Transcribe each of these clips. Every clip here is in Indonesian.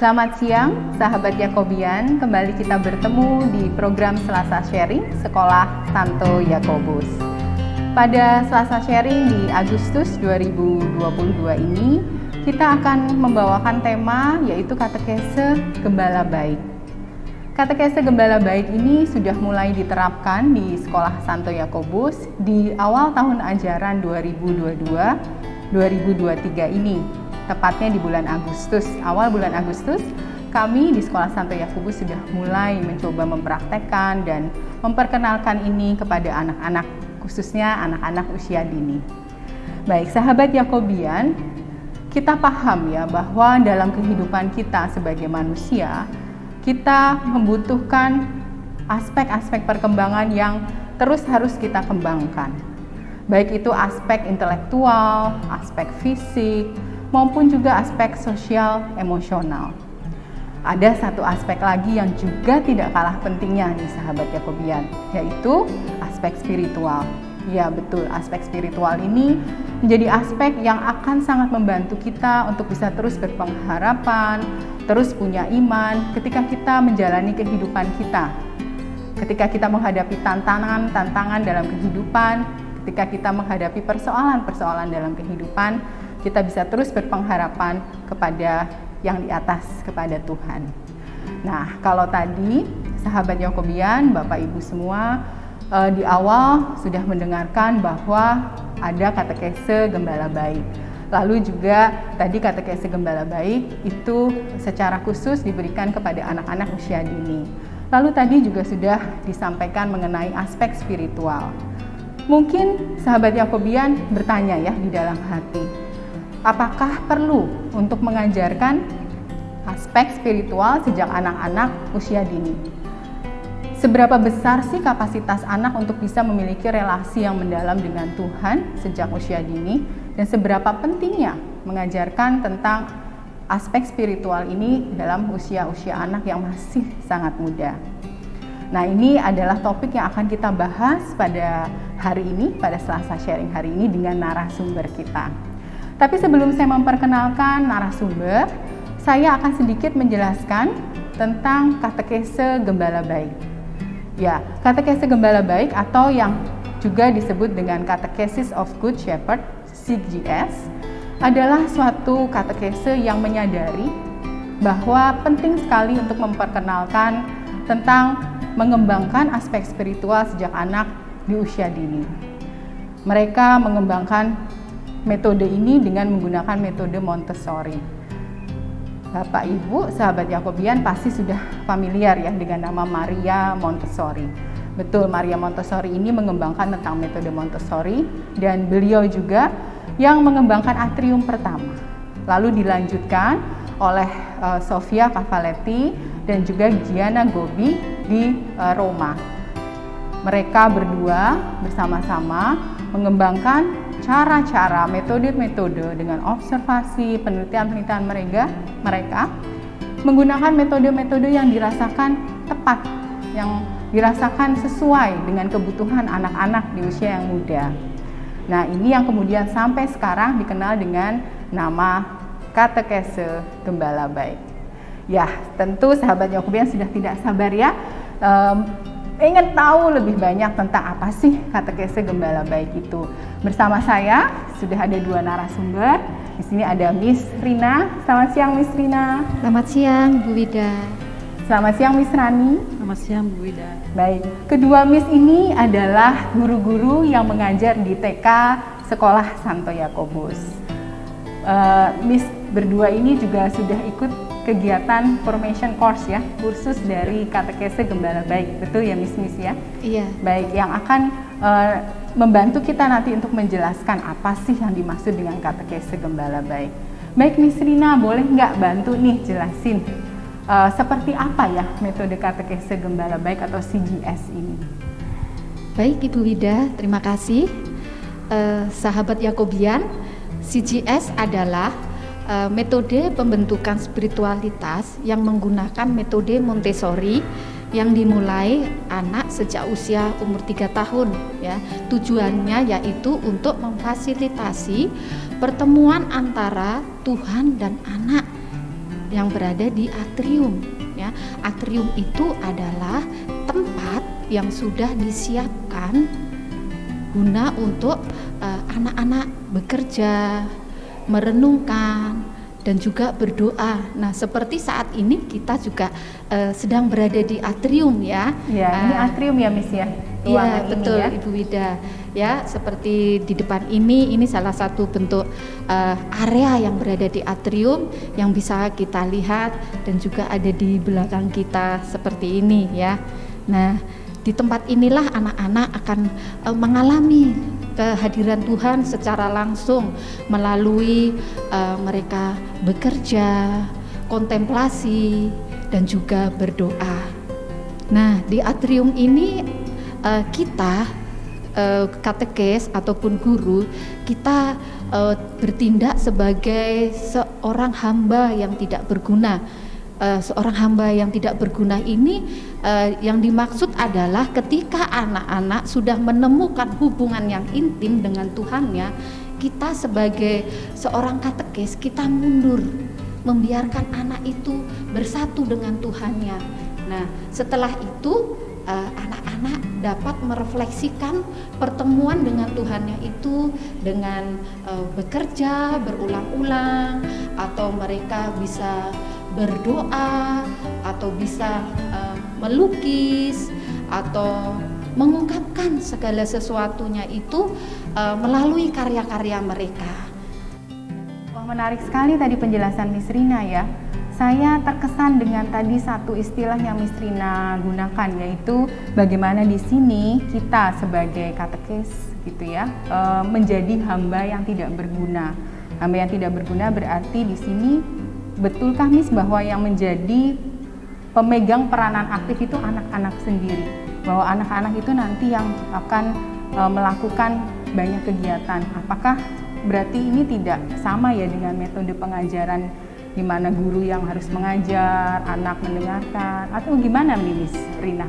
Selamat siang, sahabat Yakobian. Kembali kita bertemu di program Selasa Sharing Sekolah Santo Yakobus. Pada Selasa Sharing di Agustus 2022 ini, kita akan membawakan tema yaitu katekese Gembala Baik. Katekese Gembala Baik ini sudah mulai diterapkan di Sekolah Santo Yakobus di awal tahun ajaran 2022-2023 ini. Tepatnya di bulan Agustus, awal bulan Agustus, kami di Sekolah Santo Yakobus sudah mulai mencoba mempraktekkan dan memperkenalkan ini kepada anak-anak, khususnya anak-anak usia dini. Baik, sahabat Yakobian, kita paham ya bahwa dalam kehidupan kita sebagai manusia, kita membutuhkan aspek-aspek perkembangan yang terus harus kita kembangkan. Baik itu aspek intelektual, aspek fisik, maupun juga aspek sosial emosional. Ada satu aspek lagi yang juga tidak kalah pentingnya nih sahabat Yakobian, yaitu aspek spiritual. Ya betul, aspek spiritual ini menjadi aspek yang akan sangat membantu kita untuk bisa terus berpengharapan, terus punya iman ketika kita menjalani kehidupan kita. Ketika kita menghadapi tantangan dalam kehidupan, ketika kita menghadapi persoalan-persoalan dalam kehidupan, kita bisa terus berpengharapan kepada yang di atas, kepada Tuhan. Nah, kalau tadi sahabat Yakobian, Bapak Ibu semua di awal sudah mendengarkan bahwa ada katekese Gembala Baik. Lalu juga tadi katekese Gembala Baik itu secara khusus diberikan kepada anak-anak usia dini. Lalu tadi juga sudah disampaikan mengenai aspek spiritual. Mungkin sahabat Yakobian bertanya ya di dalam hati, apakah perlu untuk mengajarkan aspek spiritual sejak anak-anak usia dini? Seberapa besar sih kapasitas anak untuk bisa memiliki relasi yang mendalam dengan Tuhan sejak usia dini? Dan seberapa pentingnya mengajarkan tentang aspek spiritual ini dalam usia-usia anak yang masih sangat muda? Nah, ini adalah topik yang akan kita bahas pada hari ini, pada Selasa Sharing hari ini dengan narasumber kita. Tapi sebelum saya memperkenalkan narasumber, saya akan sedikit menjelaskan tentang katekese Gembala Baik. Ya, katekese Gembala Baik atau yang juga disebut dengan Catechesis of Good Shepherd, CGS, adalah suatu katekese yang menyadari bahwa penting sekali untuk memperkenalkan tentang mengembangkan aspek spiritual sejak anak di usia dini. Mereka mengembangkan metode ini dengan menggunakan metode Montessori. Bapak Ibu, sahabat Yakobian pasti sudah familiar ya dengan nama Maria Montessori. Betul, Maria Montessori ini mengembangkan tentang metode Montessori dan beliau juga yang mengembangkan atrium pertama. Lalu dilanjutkan oleh Sofia Cavalletti dan juga Gianna Gobbi di Roma. Mereka berdua bersama-sama mengembangkan cara-cara, metode-metode dengan observasi, penelitian-penelitian mereka menggunakan metode-metode yang dirasakan tepat, yang dirasakan sesuai dengan kebutuhan anak-anak di usia yang muda. Nah, ini yang kemudian sampai sekarang dikenal dengan nama katekese Gembala Baik. Ya, tentu sahabat Yakobian sudah tidak sabar ya ingin tahu lebih banyak tentang apa sih katekese Gembala Baik itu. Bersama saya sudah ada dua narasumber. Di sini ada Miss Rina. Selamat siang Miss Rina. Selamat siang Bu Wida. Selamat siang Miss Rani. Selamat siang Bu Wida. Baik, kedua Miss ini adalah guru-guru yang mengajar di TK Sekolah Santo Yakobus. Miss berdua ini juga sudah ikut kegiatan formation course ya, kursus dari katekese Gembala Baik, betul ya Miss ya? Iya. Baik, yang akan membantu kita nanti untuk menjelaskan apa sih yang dimaksud dengan katekese Gembala Baik. Baik Miss Rina, boleh nggak bantu nih jelasin seperti apa ya metode katekese Gembala Baik atau CGS ini? Baik Ibu Wida, terima kasih. Sahabat Yakobian, CGS adalah metode pembentukan spiritualitas yang menggunakan metode Montessori yang dimulai anak sejak usia umur 3 tahun ya. Tujuannya yaitu untuk memfasilitasi pertemuan antara Tuhan dan anak yang berada di atrium ya. Atrium itu adalah tempat yang sudah disiapkan guna untuk anak-anak bekerja, merenungkan, dan juga berdoa. Nah, seperti saat ini kita juga sedang berada di atrium ya. Ya, ini atrium ya Miss ya. Iya, betul ya. Ibu Wida. Ya, seperti di depan ini salah satu bentuk area yang berada di atrium yang bisa kita lihat, dan juga ada di belakang kita seperti ini ya. Nah, di tempat inilah anak-anak akan mengalami kehadiran Tuhan secara langsung melalui mereka bekerja, kontemplasi, dan juga berdoa. Nah, di atrium ini kita katekes ataupun guru, kita bertindak sebagai seorang hamba yang tidak berguna. Seorang hamba yang tidak berguna ini yang dimaksud adalah ketika anak-anak sudah menemukan hubungan yang intim dengan Tuhannya, kita sebagai seorang katekes, kita mundur, membiarkan anak itu bersatu dengan Tuhannya. Nah, setelah itu anak-anak dapat merefleksikan pertemuan dengan Tuhannya itu dengan bekerja berulang-ulang, atau mereka bisa berdoa, atau bisa melukis, atau mengungkapkan segala sesuatunya itu melalui karya-karya mereka. Wah, menarik sekali tadi penjelasan Miss Rina ya. Saya terkesan dengan tadi satu istilah yang Miss Rina gunakan, yaitu bagaimana di sini kita sebagai katekes gitu ya, menjadi hamba yang tidak berguna. Hamba yang tidak berguna berarti di sini, betulkah Miss bahwa yang menjadi pemegang peranan aktif itu anak-anak sendiri? Bahwa anak-anak itu nanti yang akan melakukan banyak kegiatan. Apakah berarti ini tidak sama ya dengan metode pengajaran di mana guru yang harus mengajar, anak mendengarkan, atau gimana Miss Rina?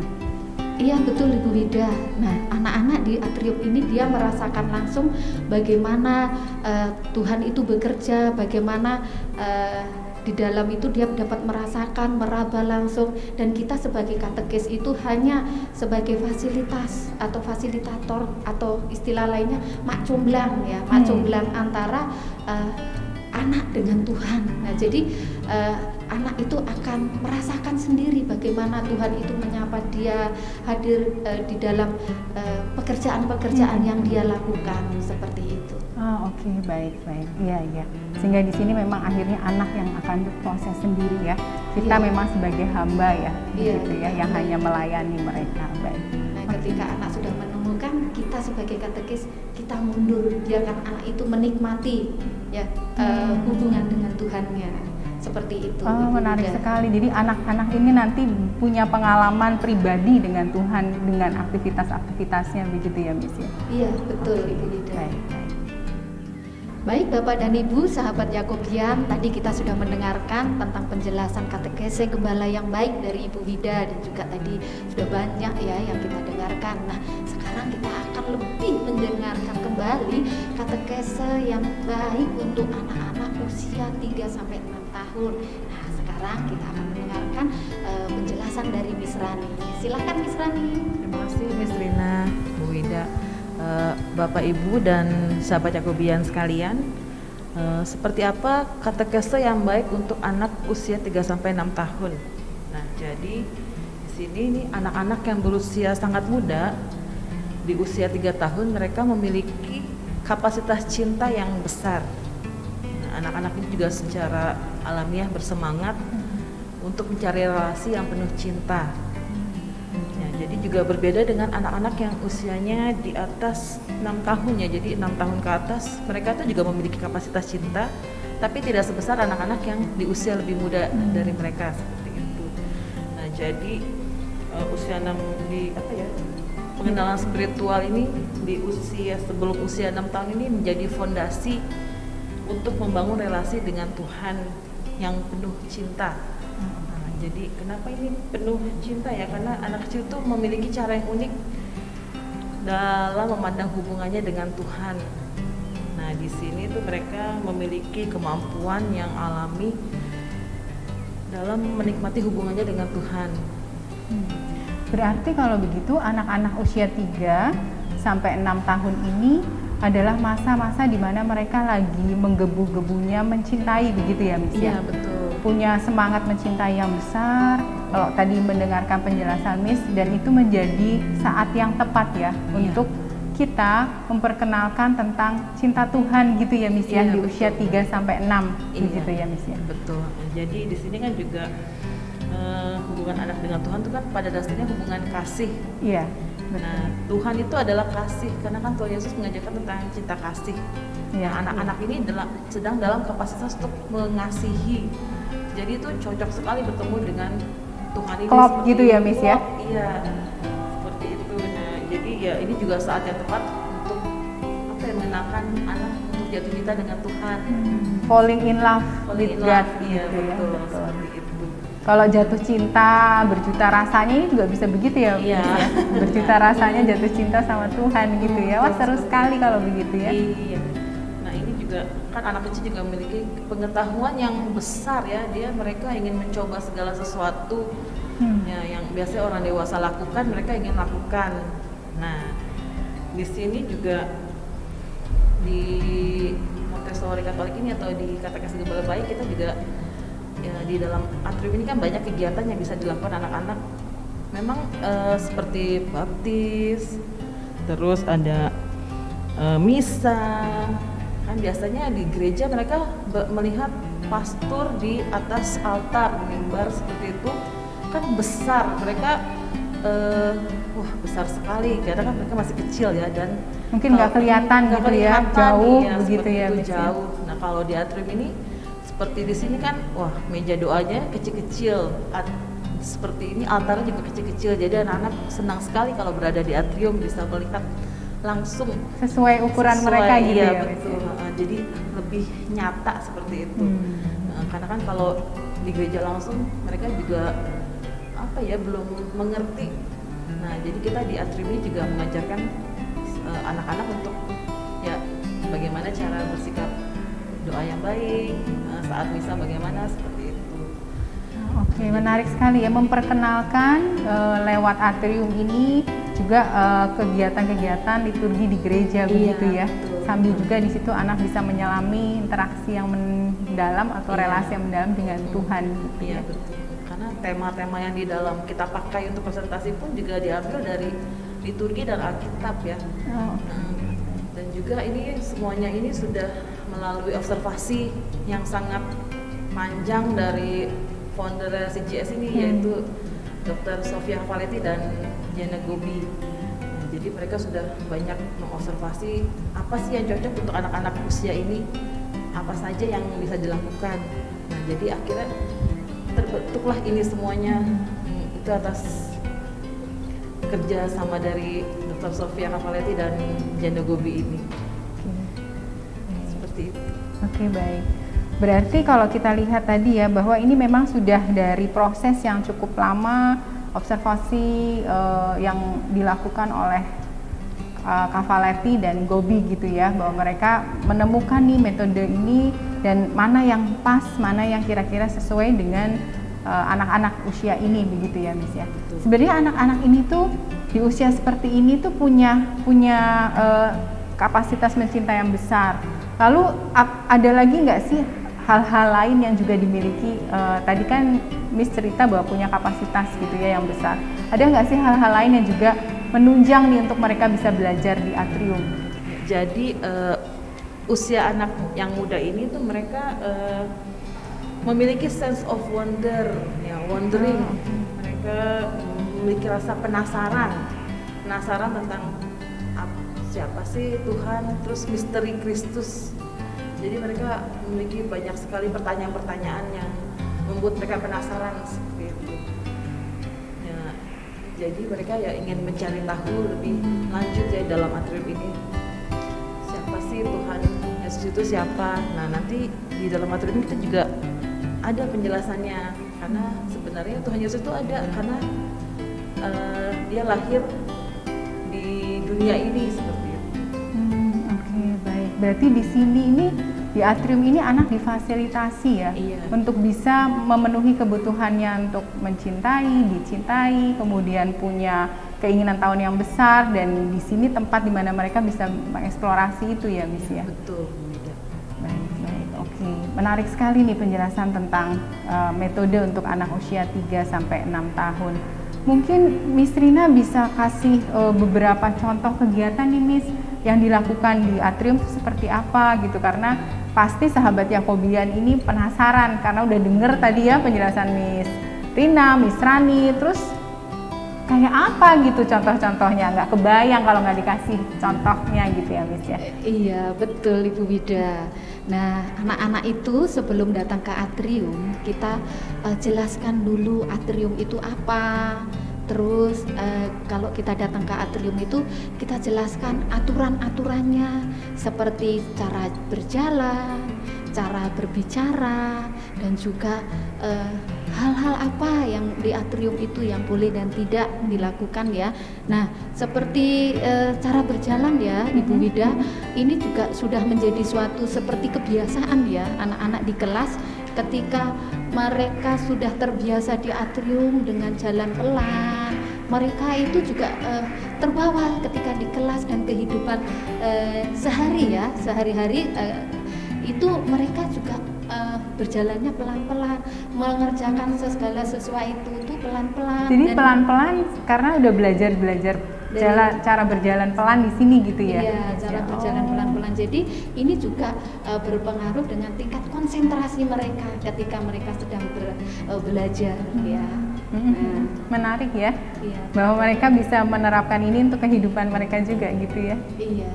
Iya, betul Ibu Wida. Nah, anak-anak di atrium ini dia merasakan langsung bagaimana Tuhan itu bekerja, bagaimana di dalam itu dia dapat merasakan, meraba langsung, dan kita sebagai katekes itu hanya sebagai fasilitas atau fasilitator, atau istilah lainnya mak comblang ya, mak comblang antara anak dengan Tuhan. Nah, jadi anak itu akan merasakan sendiri bagaimana Tuhan itu menyapa dia, hadir di dalam pekerjaan-pekerjaan yang dia lakukan, seperti itu. Oh, oke, baik. Iya. Sehingga di sini memang akhirnya anak yang akan berproses sendiri ya. Kita memang sebagai hamba ya, gitu ya, yang hanya melayani mereka. Baik. Nah, ketika anak sudah menemukan, kita sebagai katekis kita mundur, biarkan anak itu menikmati ya hubungan dengan Tuhannya, seperti itu. Oh, menarik sekali. Jadi anak-anak ini nanti punya pengalaman pribadi dengan Tuhan, dengan aktivitas-aktivitasnya, begitu ya Miss ya? Iya, betul Ibu Wida. Baik. Baik Bapak dan Ibu, sahabat Yakobian, tadi kita sudah mendengarkan tentang penjelasan katekese gembala yang baik dari Ibu Wida, dan juga tadi sudah banyak ya yang kita dengarkan. Nah, sekarang kita akan lebih mendengarkan kembali katekese yang baik untuk anak-anak usia 3-6 tahun. Nah, sekarang kita akan mendengarkan penjelasan dari Miss Rani. Silakan Miss Rani. Terima kasih Miss Rina, Bu Wida. Bapak Ibu dan sahabat Yakobian sekalian, seperti apa katekese yang baik untuk anak usia 3-6 tahun. Nah, jadi di sini nih anak-anak yang berusia sangat muda, di usia 3 tahun mereka memiliki kapasitas cinta yang besar. Nah, anak-anak ini juga secara alamiah bersemangat untuk mencari relasi yang penuh cinta. Jadi juga berbeda dengan anak-anak yang usianya di atas 6 tahun ya. Jadi 6 tahun ke atas mereka tuh juga memiliki kapasitas cinta, tapi tidak sebesar anak-anak yang di usia lebih muda dari mereka, seperti itu. Nah, jadi usia 6 pengenalan spiritual ini di usia sebelum usia 6 tahun ini menjadi fondasi untuk membangun relasi dengan Tuhan yang penuh cinta. Jadi kenapa ini penuh cinta ya? Karena anak kecil itu memiliki cara yang unik dalam memandang hubungannya dengan Tuhan. Nah, di sini tuh mereka memiliki kemampuan yang alami dalam menikmati hubungannya dengan Tuhan. Berarti kalau begitu anak-anak usia 3 sampai 6 tahun ini adalah masa-masa di mana mereka lagi menggebu-gebunya mencintai, begitu ya Miss? Iya, betul. Punya semangat mencintai yang besar. Kalau tadi mendengarkan penjelasan Miss, dan itu menjadi saat yang tepat ya untuk kita memperkenalkan tentang cinta Tuhan gitu ya Miss ya, Iya, di betul. usia 3 sampai 6 Iya. begitu ya Miss ya. Betul. Jadi di sini kan juga hubungan anak dengan Tuhan itu kan pada dasarnya hubungan kasih. Iya. Betul. Nah, Tuhan itu adalah kasih, karena kan Tuhan Yesus mengajarkan tentang cinta kasih. Iya. Nah, anak-anak ini sedang dalam kapasitas untuk mengasihi. Jadi itu cocok sekali bertemu dengan Tuhan ini. Klop seperti gitu ya, Miss, ya? klop, iya, seperti itu. Nah, jadi ya ini juga saat yang tepat untuk apa ya, mengenalkan anak untuk jatuh cinta dengan Tuhan. Falling in love Falling with in God love, iya gitu ya. betul, Betul. seperti itu. Kalau jatuh cinta, berjuta rasanya ini juga bisa begitu ya. Iya. Miss, ya? Berjuta rasanya jatuh cinta sama Tuhan gitu ya. Wah, seru sekali kalau begitu ya. Iya. Nah, ini juga kan anak kecil juga memiliki pengetahuan yang besar ya. Mereka ingin mencoba segala sesuatu ya, yang biasanya orang dewasa lakukan, mereka ingin lakukan. Nah, di sini juga di Montessori Katolik ini atau di Katekesi Gembala Baik, kita juga ya, di dalam atrium ini kan banyak kegiatan yang bisa dilakukan anak-anak. Memang seperti baptis, terus ada misa. Kan biasanya di gereja mereka melihat pastor di atas altar, mimbar seperti itu kan besar. Mereka wah, besar sekali karena kan mereka masih kecil ya, dan Mungkin nggak kelihatan gitu ya, jauh begitu seperti ya, itu, Miss, ya. jauh. Nah, kalau di atrium ini seperti di sini kan, wah, meja doanya kecil-kecil, seperti ini altarnya juga kecil-kecil. Jadi anak-anak senang sekali kalau berada di atrium, bisa melihat langsung Sesuai ukuran mereka gitu iya, ya. Miss, betul. ya. Jadi lebih nyata seperti itu. Karena kan kalau di gereja langsung mereka juga apa ya, belum mengerti. Nah, jadi kita di atrium ini juga mengajarkan anak-anak untuk ya bagaimana cara bersikap doa yang baik, saat misa bagaimana, seperti itu. Oke, menarik sekali ya, memperkenalkan lewat atrium ini juga kegiatan-kegiatan liturgi di gereja begitu ya. betul. Sambil juga di situ anak bisa menyelami interaksi yang mendalam atau relasi yang mendalam dengan Tuhan gitu Iya, ya. betul. Karena tema-tema yang di dalam kita pakai untuk presentasi pun juga diambil dari liturgi dan Alkitab ya. Oh, Dan juga ini semuanya ini sudah melalui observasi yang sangat panjang dari founder CGS ini, yaitu Dr. Sofia Hafaletti dan Jana Gobi. Nah, jadi mereka sudah banyak mengobservasi apa sih yang cocok untuk anak-anak usia ini, apa saja yang bisa dilakukan. Nah, jadi akhirnya terbentuklah ini semuanya. Itu atas kerja sama dari Dr. Sofia Hafaletti dan Jana Gobi ini. Seperti itu. Oke, baik. Berarti kalau kita lihat tadi ya, bahwa ini memang sudah dari proses yang cukup lama, observasi yang dilakukan oleh Hafaletti dan Gobi gitu ya, bahwa mereka menemukan nih metode ini dan mana yang pas, mana yang kira-kira sesuai dengan anak-anak usia ini begitu ya, Miss ya. Sebenarnya anak-anak ini tuh di usia seperti ini tuh punya kapasitas mencinta yang besar. Lalu ada lagi nggak sih hal-hal lain yang juga dimiliki? Tadi kan Miss cerita bahwa punya kapasitas gitu ya yang besar. Ada nggak sih hal-hal lain yang juga menunjang nih untuk mereka bisa belajar di atrium? Jadi usia anak yang muda ini tuh mereka memiliki sense of wonder, ya, wondering. Mereka memiliki rasa penasaran tentang siapa sih Tuhan, terus misteri Kristus. Jadi mereka memiliki banyak sekali pertanyaan-pertanyaan yang membuat mereka penasaran seperti itu. Ya, jadi mereka ya ingin mencari tahu lebih lanjut ya dalam atrium ini. Siapa sih Tuhan Yesus itu siapa? Nah, nanti di dalam atrium ini kita juga ada penjelasannya, karena sebenarnya Tuhan Yesus itu ada karena dia lahir di dunia ini seperti itu. Oke, baik. Berarti di sini ini di atrium ini anak difasilitasi ya, Iya. untuk bisa memenuhi kebutuhannya untuk mencintai, dicintai, kemudian punya keinginan tahun yang besar, dan di sini tempat di mana mereka bisa mengeksplorasi itu ya, Miss ya. Betul, Bu Ida. Baik, oke. Menarik sekali nih penjelasan tentang metode untuk anak usia 3 sampai 6 tahun. Mungkin Miss Rina bisa kasih beberapa contoh kegiatan nih, Miss, yang dilakukan di atrium itu seperti apa gitu, karena pasti sahabat Yakobian ini penasaran karena udah denger tadi ya penjelasan Miss Rina, Miss Rani, terus kayak apa gitu contoh-contohnya, nggak kebayang kalau nggak dikasih contohnya gitu ya, Miss ya. Iya, betul Ibu Wida. Nah, anak-anak itu sebelum datang ke atrium, kita jelaskan dulu atrium itu apa. Terus kalau kita datang ke atrium itu, kita jelaskan aturan-aturannya, seperti cara berjalan, cara berbicara, dan juga hal-hal apa yang di atrium itu yang boleh dan tidak dilakukan ya. Nah, seperti cara berjalan ya, Ibu Wida, ini juga sudah menjadi suatu seperti kebiasaan ya anak-anak di kelas. Ketika mereka sudah terbiasa di atrium dengan jalan pelan, mereka itu juga terbawa ketika di kelas dan kehidupan sehari-hari itu mereka juga berjalannya pelan-pelan, mengerjakan segala sesuatu itu pelan-pelan. Jadi Dan pelan-pelan karena udah belajar cara berjalan pelan di sini gitu ya. Iya, cara berjalan pelan-pelan. Jadi ini juga berpengaruh dengan tingkat konsentrasi mereka ketika mereka sedang belajar ya. Nah, Menarik ya, iya. bahwa mereka bisa menerapkan ini untuk kehidupan mereka juga gitu ya. Iya.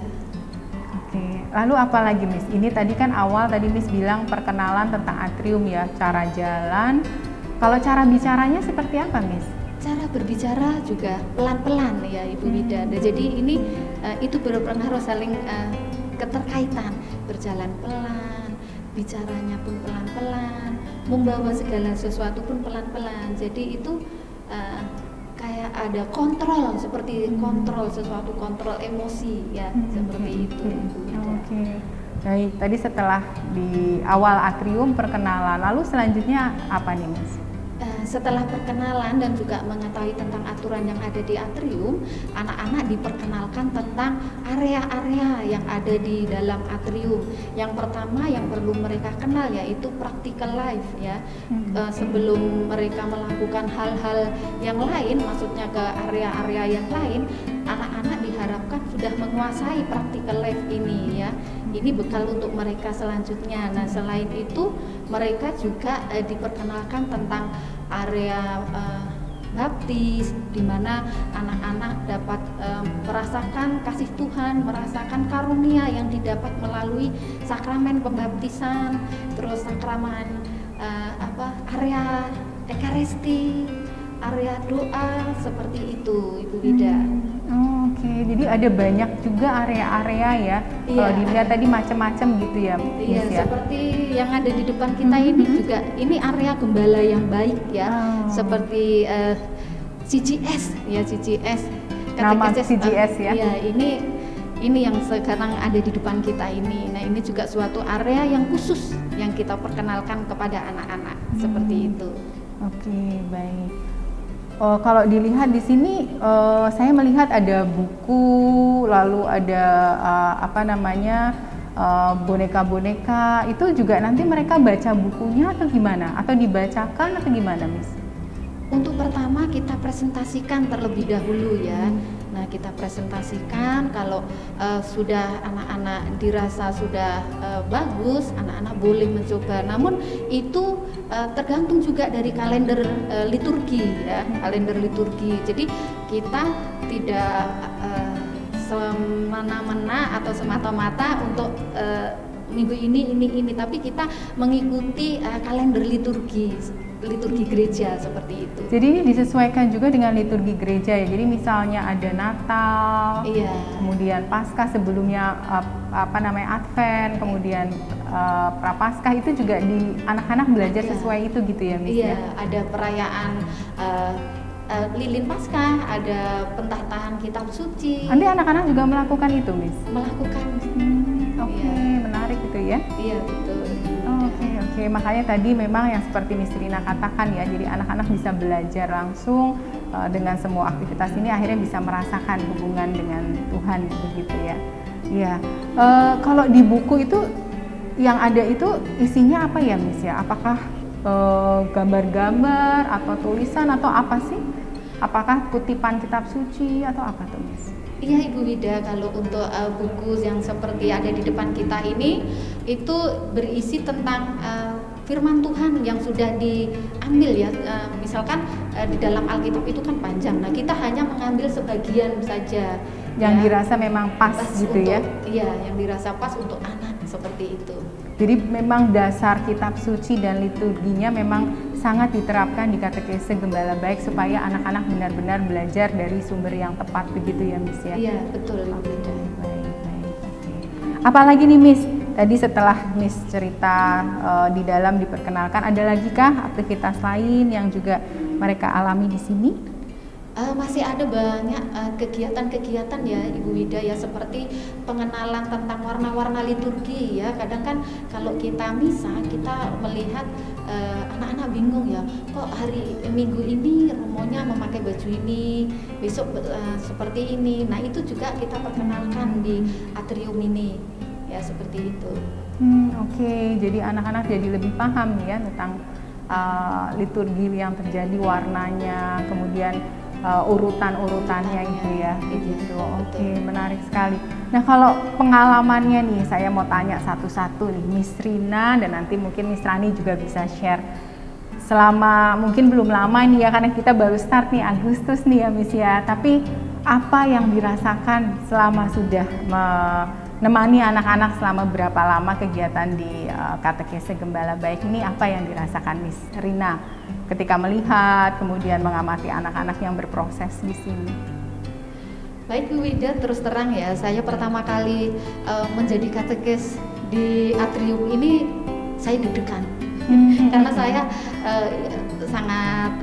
Oke, lalu apa lagi, Miss? Ini tadi kan awal tadi Miss bilang perkenalan tentang atrium ya, cara jalan. Kalau cara bicaranya seperti apa, Miss? Cara berbicara juga pelan-pelan ya Ibu Wida. Nah, jadi ini itu berpengaruh saling keterkaitan, berjalan pelan, bicaranya pun pelan-pelan, membawa segala sesuatu pun pelan-pelan. Jadi itu kayak ada kontrol, seperti kontrol sesuatu, kontrol emosi ya, seperti itu Ibu Wida. Oke. Baik, tadi setelah di awal atrium perkenalan, lalu selanjutnya apa nih, Miss? Setelah perkenalan dan juga mengetahui tentang aturan yang ada di atrium, anak-anak diperkenalkan tentang area-area yang ada di dalam atrium. Yang pertama yang perlu mereka kenal yaitu practical life ya. Sebelum mereka melakukan hal-hal yang lain, maksudnya ke area-area yang lain, anak-anak diharapkan sudah menguasai practical life ini ya. Ini bekal untuk mereka selanjutnya. Nah, selain itu mereka juga diperkenalkan tentang area baptis, di mana anak-anak dapat merasakan kasih Tuhan, merasakan karunia yang didapat melalui sakramen pembaptisan, terus sakramen area ekaristi, area doa, seperti itu Ibu Wida. Oke, jadi ada banyak juga area-area ya. Iya, Kalau dilihat tadi macam-macam gitu ya, Iya, Miss ya. seperti yang ada di depan kita ini juga, ini area gembala yang baik ya, seperti CGS ya, CGS. Nama Katekes, CGS ya. Iya, ini yang sekarang ada di depan kita ini. Nah, ini juga suatu area yang khusus yang kita perkenalkan kepada anak-anak seperti itu. Oke, baik. Kalau dilihat di sini, saya melihat ada buku, lalu ada boneka-boneka. Itu juga nanti mereka baca bukunya atau gimana? Atau dibacakan atau gimana, Miss? Untuk pertama kita presentasikan terlebih dahulu ya. Nah, kita presentasikan kalau sudah anak-anak dirasa sudah bagus, anak-anak boleh mencoba. Namun itu tergantung juga dari kalender liturgi ya, kalender liturgi. Jadi kita tidak semena-mena atau semata-mata untuk minggu ini, tapi kita mengikuti kalender liturgi gereja seperti itu. Jadi ini disesuaikan juga dengan liturgi gereja ya. Jadi misalnya ada Natal, Iya. kemudian Paskah, sebelumnya Advent, kemudian Prapaskah, itu juga di anak-anak belajar Ada. sesuai itu gitu ya, Miss Iya, ya. ada perayaan lilin Paskah, ada pentataan kitab suci, Nanti anak-anak juga melakukan itu, Miss. melakukan Oke, Iya. menarik gitu gitu ya? Iya betul. Oke. Makanya tadi memang yang seperti Miss Rina katakan ya, jadi anak-anak bisa belajar langsung dengan semua aktivitas ini, akhirnya bisa merasakan hubungan dengan Tuhan begitu ya. Iya. Kalau di buku itu yang ada itu isinya apa ya Miss ya? Apakah gambar-gambar atau tulisan atau apa sih? Apakah kutipan kitab suci atau apa tuh Miss? Iya Ibu Wida, kalau untuk buku yang seperti ada di depan kita ini itu berisi tentang firman Tuhan yang sudah diambil ya. Misalkan di dalam Alkitab itu kan panjang. Nah, kita hanya mengambil sebagian saja Yang ya, dirasa memang pas gitu untuk, ya. Iya, yang dirasa pas untuk anak seperti itu. Jadi memang dasar kitab suci dan liturginya memang sangat diterapkan di katekese Gembala Baik supaya anak-anak benar-benar belajar dari sumber yang tepat begitu ya Miss ya. Iya, betul Ibu Wida. Baik, oke. Apalagi nih Miss, tadi setelah Miss cerita di dalam diperkenalkan, ada lagi kah aktivitas lain yang juga mereka alami di sini? Masih ada banyak kegiatan-kegiatan ya Ibu Wida ya, seperti pengenalan tentang warna-warna liturgi ya. Kadang kan kalau kita misa kita melihat anak-anak bingung ya, kok hari Minggu ini romonya memakai baju ini, besok seperti ini. Nah itu juga kita perkenalkan di atrium ini ya, seperti itu. Oke. Jadi anak-anak jadi lebih paham ya tentang liturgi yang terjadi, warnanya, kemudian urutan-urutannya itu ya, begitu. Oke, menarik sekali. Nah, kalau pengalamannya nih, saya mau tanya satu-satu nih, Miss Rina dan nanti mungkin Miss Rani juga bisa share. Selama mungkin belum lama nih ya, karena kita baru start nih Agustus nih ya Miss ya. Tapi apa yang dirasakan selama sudah menemani anak-anak selama berapa lama kegiatan di katekese Gembala Baik ini, apa yang dirasakan Miss Rina ketika melihat kemudian mengamati anak-anak yang berproses di sini? Baik Bu Wida, terus terang ya, saya pertama kali menjadi katekes di atrium ini saya deg-degan karena saya sangat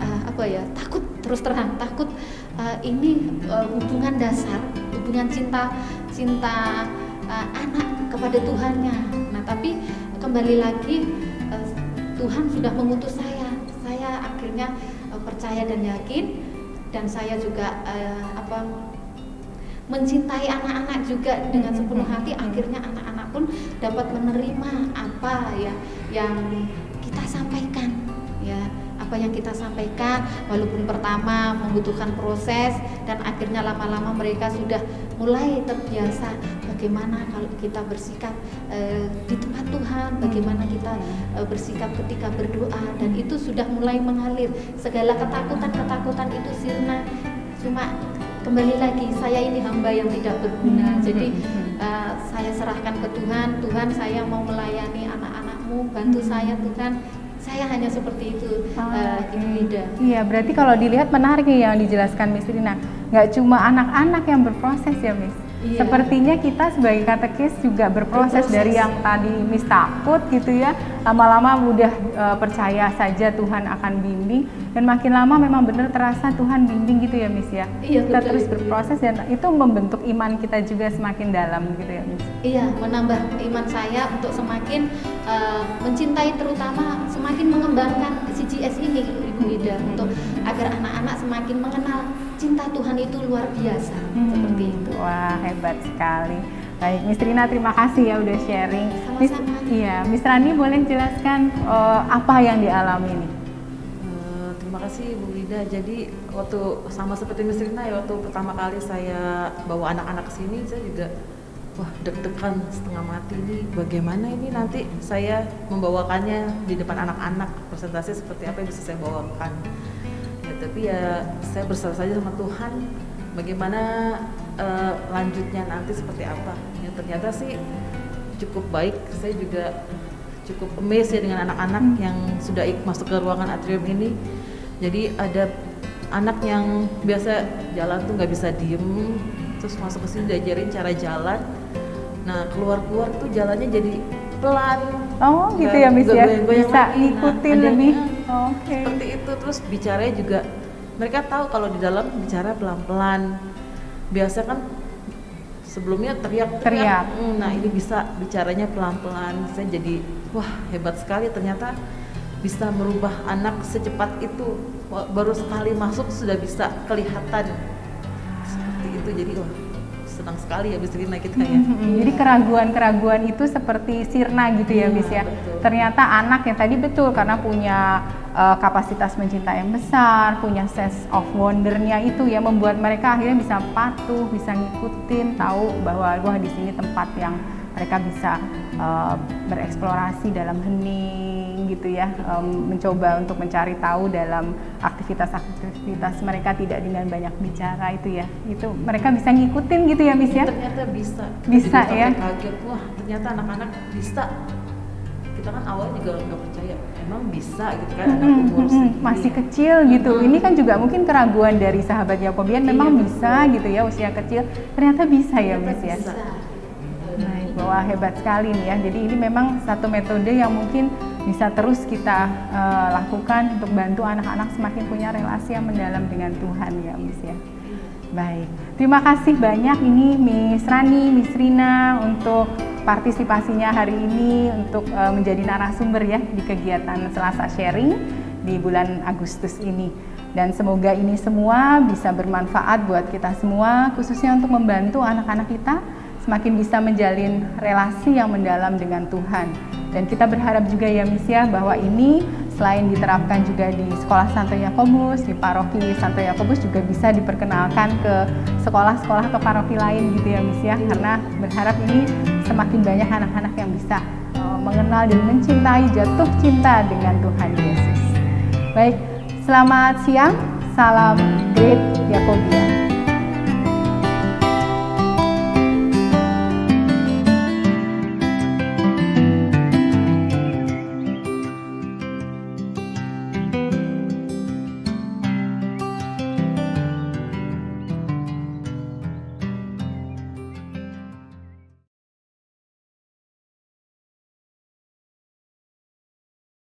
takut, terus terang takut. Ini hubungan dasar, hubungan cinta anak kepada Tuhannya. Nah tapi kembali lagi Tuhan sudah mengutus saya akhirnya percaya dan yakin, dan saya juga mencintai anak-anak juga dengan sepenuh hati. Akhirnya anak-anak pun dapat menerima apa ya yang kita sampaikan ya, apa yang kita sampaikan, walaupun pertama membutuhkan proses, dan akhirnya lama-lama mereka sudah mulai terbiasa bagaimana kalau kita bersikap di tempat Tuhan, bagaimana kita bersikap ketika berdoa, dan itu sudah mulai mengalir. Segala ketakutan itu sirna. Cuma kembali lagi, saya ini hamba yang tidak berguna, jadi saya serahkan ke Tuhan. Tuhan, saya mau melayani anak-anakmu, bantu saya Tuhan. Saya hanya seperti itu, Ibu Wida. Iya, berarti kalau dilihat menarik nih yang dijelaskan Miss Rina. Nggak cuma anak-anak yang berproses ya Miss. Iya. Sepertinya kita sebagai katekis juga berproses dari yang tadi Miss takut gitu ya, lama-lama udah percaya saja Tuhan akan bimbing, dan makin lama memang benar terasa Tuhan bimbing gitu ya Miss ya. Iya, kita betul, terus berproses dan itu membentuk iman kita juga semakin dalam gitu ya Miss. Iya, menambah iman saya untuk semakin mencintai, terutama semakin mengembangkan CGS ini Ibu Wida, untuk agar anak-anak semakin mengenal cinta Tuhan itu luar biasa, seperti itu. Wah, hebat sekali. Baik, Miss Rina, terima kasih ya udah sharing. Sama-sama. Miss Rani boleh jelaskan apa yang dialami nih? Terima kasih Bu Wida. Jadi waktu sama seperti Miss Rina ya, waktu pertama kali saya bawa anak-anak ke sini, saya juga deg-degan setengah mati nih, bagaimana ini nanti saya membawakannya di depan anak-anak, presentasi seperti apa yang bisa saya bawakan. Ya, tapi ya saya berserah saja sama Tuhan, bagaimana lanjutnya nanti seperti apa. Ya, ternyata sih cukup baik. Saya juga cukup amazed ya dengan anak-anak yang sudah masuk ke ruangan atrium ini. Jadi ada anak yang biasa jalan tuh nggak bisa diem, terus masuk ke sini diajarin cara jalan. Nah, keluar tuh jalannya jadi pelan. Oh, gitu ya Miss ya. Bisa lagi. ngikutin Nah, lebih. Oke. Seperti itu. Terus bicaranya juga mereka tahu kalau di dalam bicara pelan-pelan. Biasa kan sebelumnya Teriak. teriak-teriak. Nah ini bisa bicaranya pelan-pelan. Saya jadi wah hebat sekali, ternyata bisa merubah anak secepat itu. Baru sekali masuk sudah bisa kelihatan seperti itu. Jadi wah senang sekali ya Miss Rina kita ya. Jadi keraguan-keraguan itu seperti sirna gitu ya Miss ya. Betul. Ternyata anak yang tadi betul karena punya kapasitas mencinta yang besar, punya sense of wonder-nya itu ya membuat mereka akhirnya bisa patuh, bisa ngikutin, tahu bahwa wah di sini tempat yang mereka bisa bereksplorasi dalam hening gitu ya, mencoba untuk mencari tahu dalam aktivitas-aktivitas mereka tidak dengan banyak bicara itu ya, itu mereka bisa ngikutin gitu ya Miss ya. Ternyata bisa. Bisa Jadi ya. kaget, wah ternyata anak-anak bisa. Kita kan awalnya juga nggak percaya, emang bisa gitu kan anak umur segini. Masih kecil gitu. Ini kan juga mungkin keraguan dari sahabat Yakobian, memang bisa gitu ya usia kecil. Ternyata bisa ya Miss ya. Bisa. Baik, wah hebat sekali nih ya. Jadi ini memang satu metode yang mungkin bisa terus kita lakukan untuk bantu anak-anak semakin punya relasi yang mendalam dengan Tuhan ya Miss ya. Baik, terima kasih banyak ini Miss Rani, Miss Rina untuk partisipasinya hari ini untuk menjadi narasumber ya di kegiatan Selasa Sharing di bulan Agustus ini. Dan semoga ini semua bisa bermanfaat buat kita semua, khususnya untuk membantu anak-anak kita semakin bisa menjalin relasi yang mendalam dengan Tuhan. Dan kita berharap juga ya Miss ya bahwa ini selain diterapkan juga di Sekolah Santo Yakobus, di Paroki Santo Yakobus juga bisa diperkenalkan ke sekolah-sekolah atau paroki lain gitu ya Miss ya. Karena berharap ini semakin banyak anak-anak yang bisa mengenal dan mencintai, jatuh cinta dengan Tuhan Yesus. Baik, selamat siang, salam Great Yakobia.